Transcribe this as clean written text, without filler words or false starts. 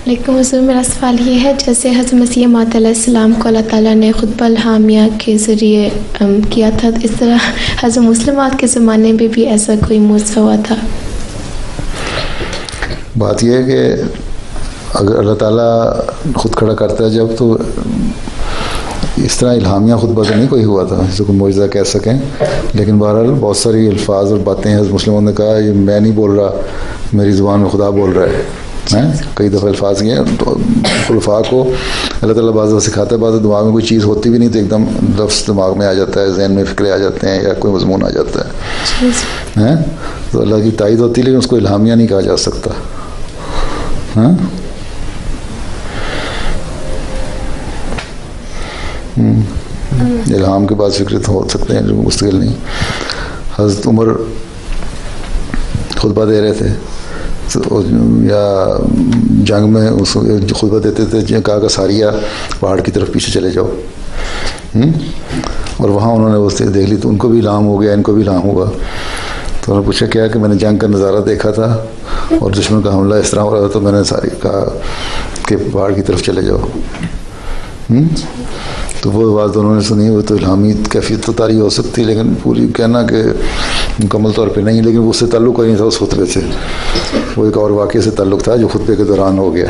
لیکن حضور میرا سوال یہ ہے، جیسے حضرت مسیح موعود علیہ السلام کو اللہ تعالیٰ نے خطبہ الہامیہ کے ذریعے کیا تھا، اس طرح حضرت مسلمات کے زمانے میں بھی ایسا کوئی معجزہ ہوا تھا؟ بات یہ ہے کہ اگر اللہ تعالیٰ خود کھڑا کرتا ہے جب، تو اس طرح الہامیہ خطبہ تو نہیں کوئی ہوا تھا جسے کوئی معجزہ کہہ سکیں، لیکن بہرحال بہت ساری الفاظ اور باتیں حضرت مسلموں نے کہا یہ میں نہیں بول رہا، میری زبان میں خدا بول رہا ہے۔ کئی دفعہ الفاظ کیے تو خلفاء کو اللہ تعالیٰ بعض سکھاتا ہے، بعض دماغ میں کوئی چیز ہوتی بھی نہیں تو ایک دم لفظ دماغ میں آ جاتا ہے، ذہن میں فکرے آ جاتے ہیں یا کوئی مضمون آ جاتا ہے، تو اللہ کی تائید ہوتی ہے، لیکن اس کو الہامیہ نہیں کہا جا سکتا۔ الہام کے بعد فکرے تو ہو سکتے ہیں جو مستقل نہیں۔ حضرت عمر خطبہ دے رہے تھے یا جنگ میں اس خطبہ دیتے تھے، کہا کہ ساریہ پہاڑ کی طرف پیچھے چلے جاؤ، اور وہاں انہوں نے وہ دیکھ لی تو ان کو بھی الہام ہو گیا، ان کو بھی الہام ہوا۔ تو انہوں نے پوچھا کیا کہ میں نے جنگ کا نظارہ دیکھا تھا اور دشمن کا حملہ اس طرح ہو رہا تھا، تو میں نے ساری کہا کہ پہاڑ کی طرف چلے جاؤ۔ تو وہ بات انہوں نے سنی، وہ تو الہامی کیفیت تو طاری ہو سکتی، لیکن پوری کہنا کہ مکمل طور پہ نہیں، لیکن اس سے تعلق نہیں تھا اس خطبے سے، وہ ایک اور واقعے سے تعلق تھا جو خطبے کے دوران ہو گیا۔